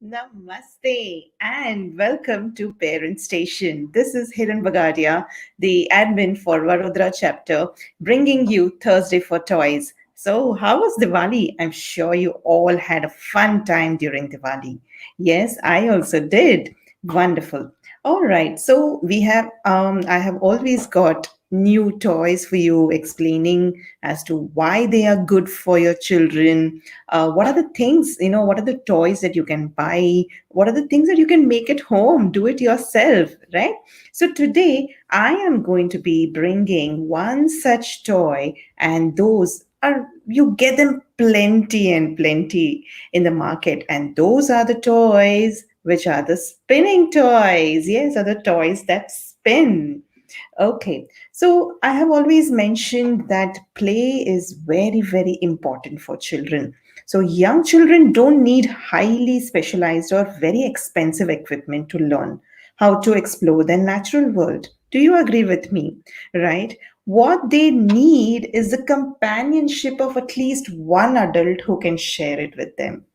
Namaste and welcome to Parent Station. This is Hiran Bagadia, the admin for Vadodara chapter, bringing you Thursday for Toys. So, how was Diwali? I'm sure you all had a fun time during Diwali. Yes, I also did. Wonderful. All right, so I have always got new toys for you, explaining as to why they are good for your children. What are the things, what are the toys that you can buy? What are the things that you can make at home? Do it yourself, right? So today I am going to be bringing one such toy, and those are, you get them plenty and plenty in the market, and those are the toys which are the spinning toys. Yes, are the toys that spin. Okay, so I have always mentioned that play is very, very important for children. So, young children don't need highly specialized or very expensive equipment to learn how to explore their natural world. Do you agree with me? Right? What they need is the companionship of at least one adult who can share it with them.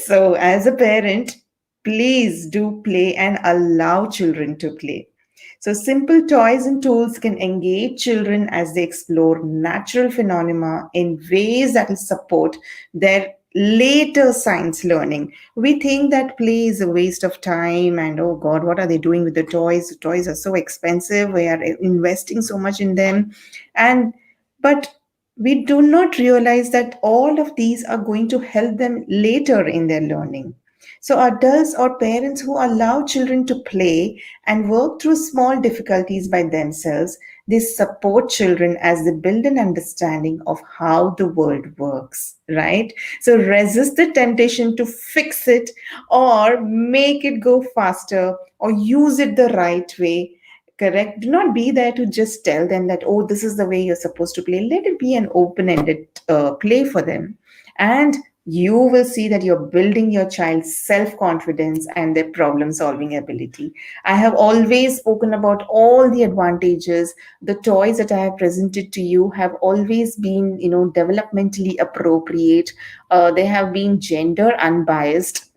So, as a parent, please do play and allow children to play. So, simple toys and tools can engage children as they explore natural phenomena in ways that will support their later science learning. We think that play is a waste of time, and oh God, what are they doing with the toys? The toys are so expensive. We are investing so much in them. And but we do not realize that all of these are going to help them later in their learning. So, adults or parents who allow children to play and work through small difficulties by themselves, they support children as they build an understanding of how the world works, right? So, resist the temptation to fix it or make it go faster or use it the right way. Correct. Do not be there to just tell them that, oh, this is the way you're supposed to play. Let it be an open ended play for them. And you will see that you're building your child's self confidence and their problem solving ability. I have always spoken about all the advantages. The toys that I have presented to you have always been, developmentally appropriate. They have been gender unbiased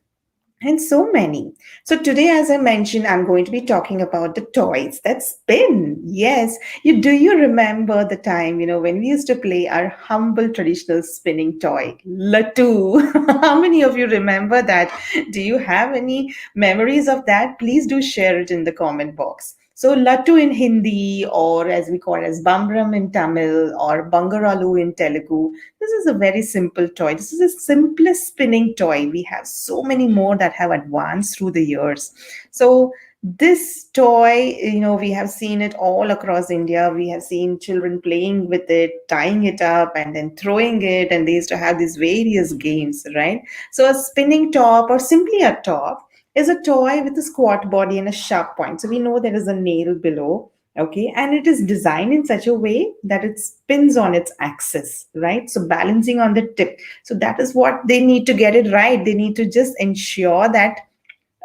and so many. So today, as I mentioned, I'm going to be talking about the toys that spin. Yes, you remember the time, when we used to play our humble traditional spinning toy, Latu? How many of you remember that? Do you have any memories of that? Please do share it in the comment box. So Lattu in Hindi, or as we call it as Bambram in Tamil, or Bangaralu in Telugu. This is a very simple toy. This is the simplest spinning toy. We have so many more that have advanced through the years. So this toy, we have seen it all across India. We have seen children playing with it, tying it up, and then throwing it. And they used to have these various games, right? So a spinning top, or simply a top, is a toy with a squat body and a sharp point. So we know there is a nail below. Okay, and it is designed in such a way that it spins on its axis, right? So balancing on the tip. So that is what they need to get it right. They need to just ensure that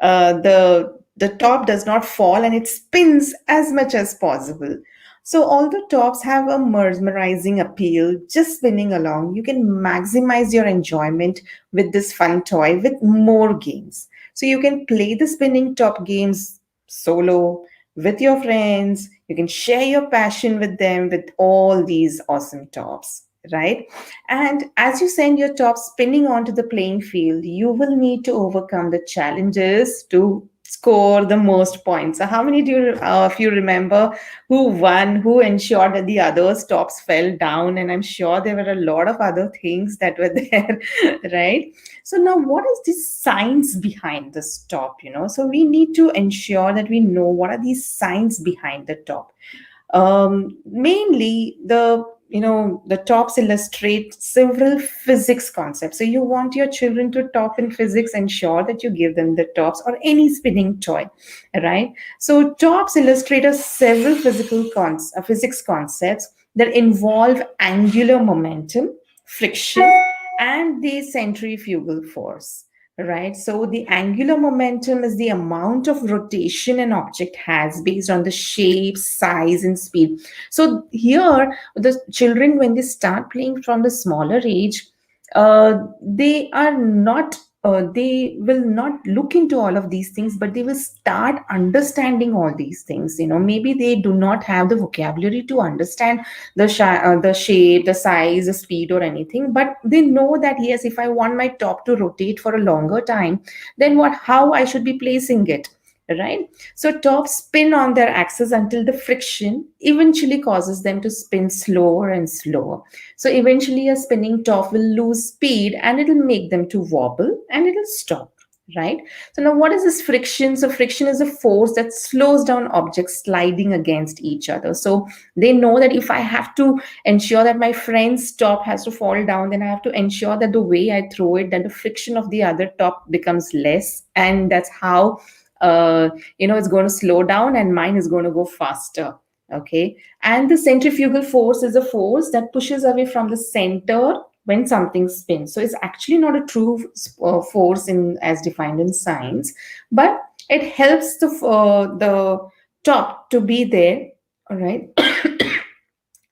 the top does not fall and it spins as much as possible. So all the tops have a mesmerizing appeal. Just spinning along, you can maximize your enjoyment with this fun toy with more games. So you can play the spinning top games solo with your friends. You can share your passion with them with all these awesome tops, right? And as you send your top spinning onto the playing field, you will need to overcome the challenges to score the most points. So, how many do you, if you remember, who won, who ensured that the others' tops fell down? And I'm sure there were a lot of other things that were there, right? So now, what is the science behind this top? So we need to ensure that we know what are these science behind the top. Mainly the tops illustrate several physics concepts. So you want your children to top in physics, ensure that you give them the tops or any spinning toy, right? So tops illustrate several physics concepts that involve angular momentum, friction, and the centrifugal force, right? So the angular momentum is the amount of rotation an object has based on the shape, size, and speed. So here, the children, when they start playing from the smaller age, they are not they will not look into all of these things, but they will start understanding all these things. Maybe they do not have the vocabulary to understand the shape, the size, the speed, or anything, but they know that yes, if I want my top to rotate for a longer time, then how I should be placing it, right? So tops spin on their axis until the friction eventually causes them to spin slower and slower. So eventually a spinning top will lose speed and it'll make them to wobble and it'll stop, right? So now what is this friction? So friction is a force that slows down objects sliding against each other. So they know that if I have to ensure that my friend's top has to fall down, then I have to ensure that the way I throw it, that the friction of the other top becomes less. And that's how it's going to slow down and mine is going to go faster. Okay. And the centrifugal force is a force that pushes away from the center when something spins. So it's actually not a true force in as defined in science, but it helps the top to be there. All right.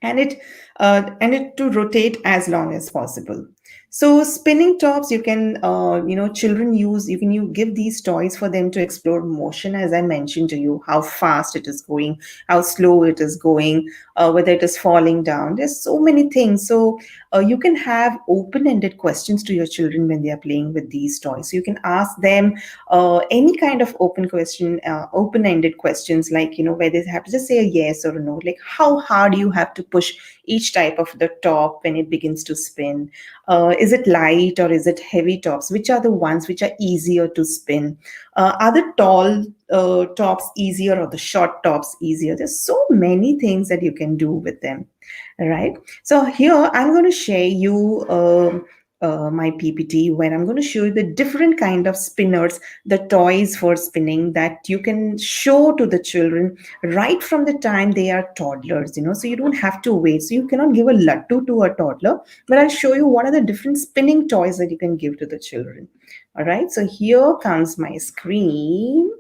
And it to rotate as long as possible. So spinning tops, you can children use, you give these toys for them to explore motion, as I mentioned to you, how fast it is going, how slow it is going, whether it is falling down. There's so many things. So you can have open-ended questions to your children when they are playing with these toys. So you can ask them any kind of open-ended questions, like where they have to just say a yes or a no, like how hard you have to push each type of the top when it begins to spin. Is it light or is it heavy tops? Which are the ones which are easier to spin? Are the tall tops easier or the short tops easier? There's so many things that you can do with them, right? So here I'm going to share you my PPT, where I'm going to show you the different kind of spinners, the toys for spinning that you can show to the children right from the time they are toddlers. So you don't have to wait. So you cannot give a lattu to a toddler, but I'll show you what are the different spinning toys that you can give to the children. All right. So here comes my screen.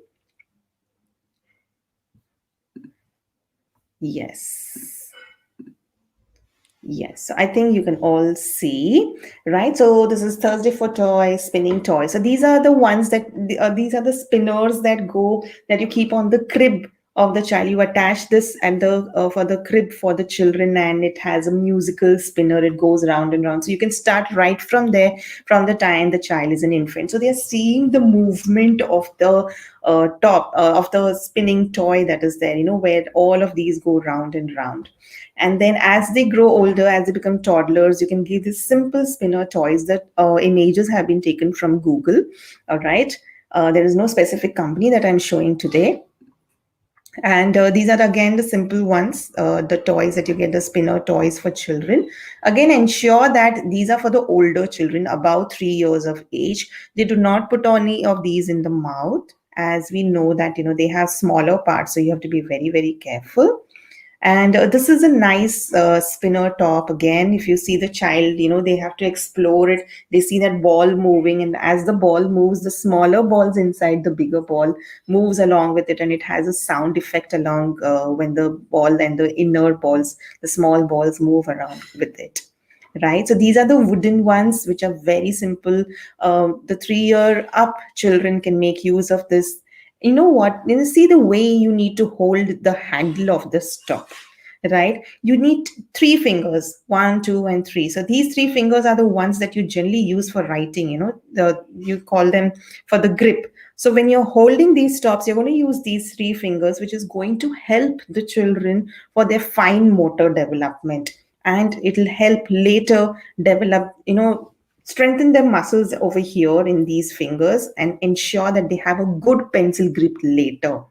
Yes. Yes, so I think you can all see, right? So this is Thursday for toys, spinning toys. So these are the ones these are the spinners that you keep on the crib of the child. You attach this and the for the crib for the children, and it has a musical spinner. It goes round and round. So you can start right from there, from the time the child is an infant. So they are seeing the movement of the top of the spinning toy that is there. Where all of these go round and round. And then as they grow older, as they become toddlers, you can give these simple spinner toys that images have been taken from Google. All right. There is no specific company that I'm showing today. And these are again the simple ones, the toys that you get, the spinner toys for children. Again, ensure that these are for the older children, about 3 years of age. They do not put any of these in the mouth, as we know that they have smaller parts, so you have to be very, very careful. And this is a nice spinner top. Again, if you see the child, they have to explore it. They see that ball moving, and as the ball moves, the smaller balls inside the bigger ball moves along with it, and it has a sound effect along when the ball and the inner balls, the small balls, move around with it. Right. So these are the wooden ones, which are very simple. The 3-year up children can make use of this. You know what? See the way you need to hold the handle of the stop, right? You need 3 fingers, 1, 2, and 3. So these 3 fingers are the ones that you generally use for writing. You call them for the grip. So when you're holding these stops, you're going to use these 3 fingers, which is going to help the children for their fine motor development, and it'll help later develop, strengthen their muscles over here in these fingers and ensure that they have a good pencil grip later,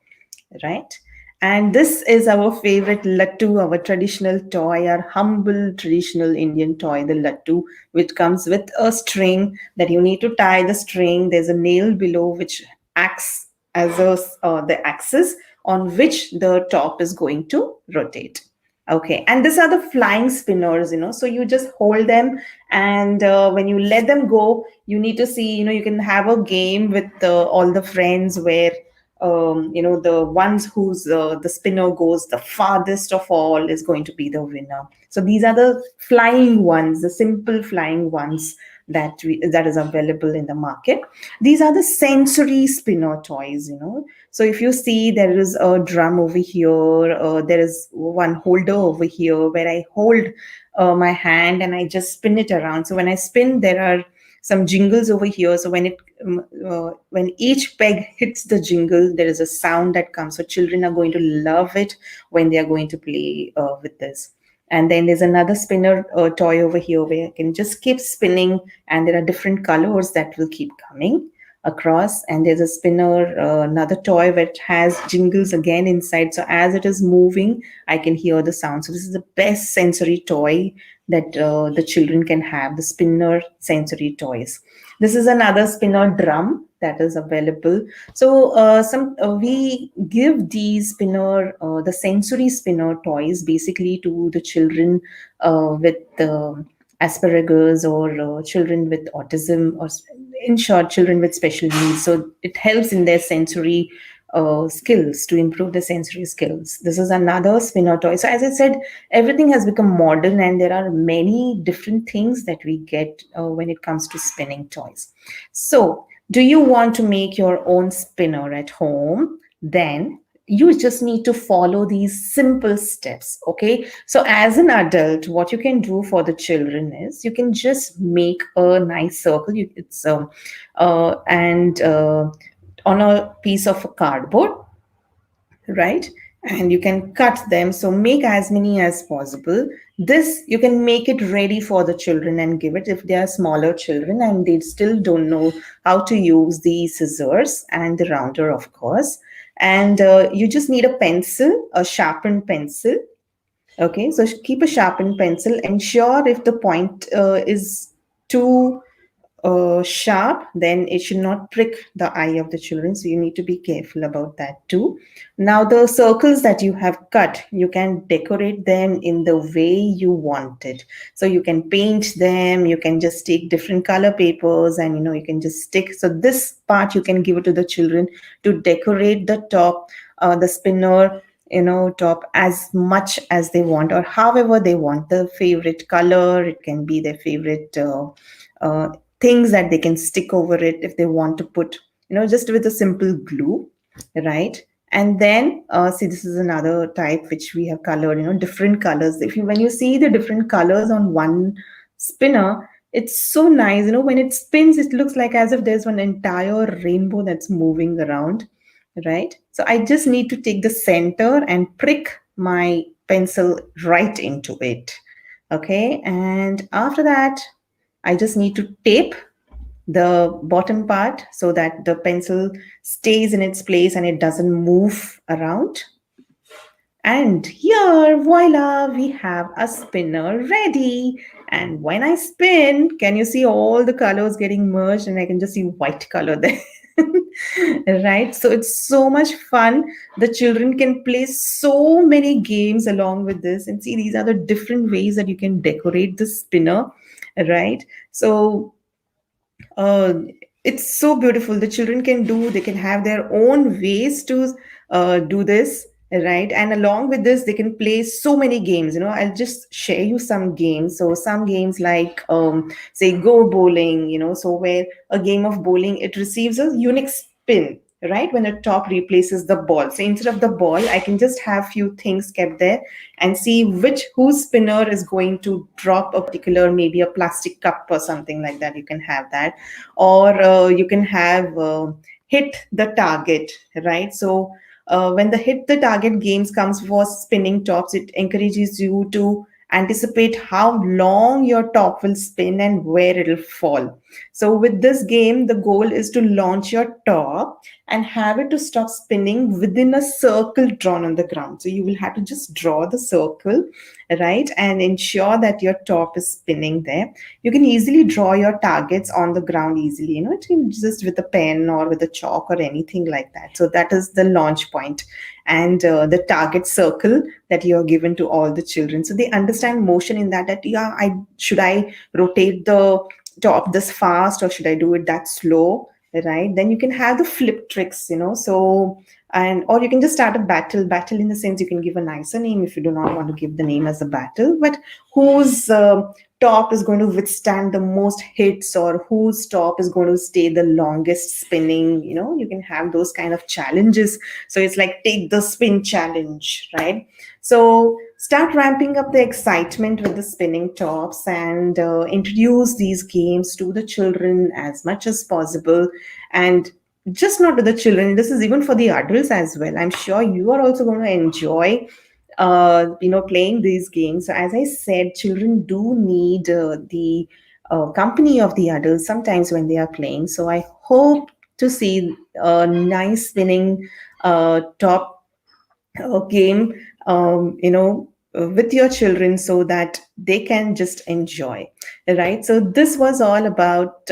right? And this is our favorite lattu, our traditional toy, our humble traditional Indian toy, the lattu, which comes with a string that you need to tie the string. There's a nail below which acts as the axis on which the top is going to rotate. Okay, and these are the flying spinners, so you just hold them, and when you let them go, you need to see, you can have a game with all the friends where the ones whose the spinner goes the farthest of all is going to be the winner. So these are the flying ones, the simple flying ones that is available in the market. These are the sensory spinner toys. So if you see, there is a drum over here, there is one holder over here where I hold my hand and I just spin it around. So when I spin, there are some jingles over here. So when each peg hits the jingle, there is a sound that comes. So children are going to love it when they are going to play with this. And then there's another spinner toy over here where I can just keep spinning, and there are different colors that will keep coming across. And there's a spinner, another toy which has jingles again inside. So as it is moving, I can hear the sound. So this is the best sensory toy that the children can have, the spinner sensory toys. This is another spinner drum that is available. So we give these the sensory spinner toys basically to the children with asparagus, or children with autism, or in short, children with special needs. So it helps in their sensory skills, to improve the sensory skills. This is another spinner toy. So as I said, everything has become modern, and there are many different things that we get when it comes to spinning toys. So do you want to make your own spinner at home? Then you just need to follow these simple steps. Okay, so as an adult, what you can do for the children is you can just make a nice circle. And on a piece of cardboard, right? And you can cut them. So make as many as possible. This, you can make it ready for the children and give it if they are smaller children and they still don't know how to use the scissors and the rounder, of course. And you just need a pencil, a sharpened pencil. Okay, so keep a sharpened pencil. Ensure if the point is too sharp, then it should not prick the eye of the children. So you need to be careful about that too. Now, the circles that you have cut, you can decorate them in the way you want it. So you can paint them, you can just take different color papers, and you can just stick. So this part you can give it to the children to decorate the top, the spinner, top, as much as they want, or however they want. The favorite color, it can be their favorite things that they can stick over it if they want to put, just with a simple glue, right? And then see, this is another type which we have colored, different colors. When you see the different colors on one spinner, it's so nice. When it spins, it looks like as if there's one entire rainbow that's moving around, right? So I just need to take the center and prick my pencil right into it. Okay, and after that, I just need to tape the bottom part so that the pencil stays in its place and it doesn't move around. And here, voila, we have a spinner ready. And when I spin, can you see all the colors getting merged? And I can just see white color there. Right? So it's so much fun. The children can play so many games along with this. And see, these are the different ways that you can decorate the spinner, right? So uh, it's so beautiful. The children they can have their own ways to do this, right? And along with this, they can play so many games. I'll just share you some games. So some games like, say, go bowling, so where a game of bowling, it receives a unique spin, right? When the top replaces the ball. So instead of the ball, I can just have few things kept there and see whose spinner is going to drop a particular, maybe a plastic cup or something like that. You can have that. Or you can have hit the target, right? So when the hit the target games comes for spinning tops, it encourages you to anticipate how long your top will spin and where it'll fall. So with this game, the goal is to launch your top and have it to stop spinning within a circle drawn on the ground. So you will have to just draw the circle, right? And ensure that your top is spinning there. You can easily draw your targets on the ground easily, just with a pen or with a chalk or anything like that. So that is the launch point and the target circle that you are given to all the children. So they understand motion in that should I rotate the top this fast or should I do it that slow? right? Then you can have the flip tricks, so, and or you can just start a battle in the sense you can give a nicer name if you do not want to give the name as a battle, but whose top is going to withstand the most hits, or whose top is going to stay the longest spinning. You can have those kind of challenges. So it's like take the spin challenge, right? So start ramping up the excitement with the spinning tops, and introduce these games to the children as much as possible. And just not to the children, this is even for the adults as well. I'm sure you are also going to enjoy playing these games. So as I said, children do need the company of the adults sometimes when they are playing. So I hope to see a nice spinning top game, with your children, so that they can just enjoy, right? So this was all about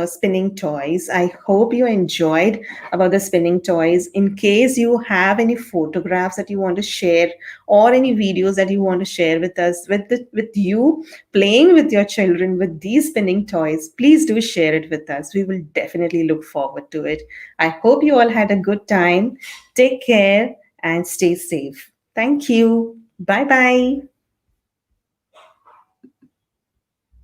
spinning toys. I hope you enjoyed about the spinning toys. In case you have any photographs that you want to share, or any videos that you want to share with us, with you playing with your children with these spinning toys, please do share it with us. We will definitely look forward to it. I hope you all had a good time. Take care and stay safe. Thank you. Bye bye.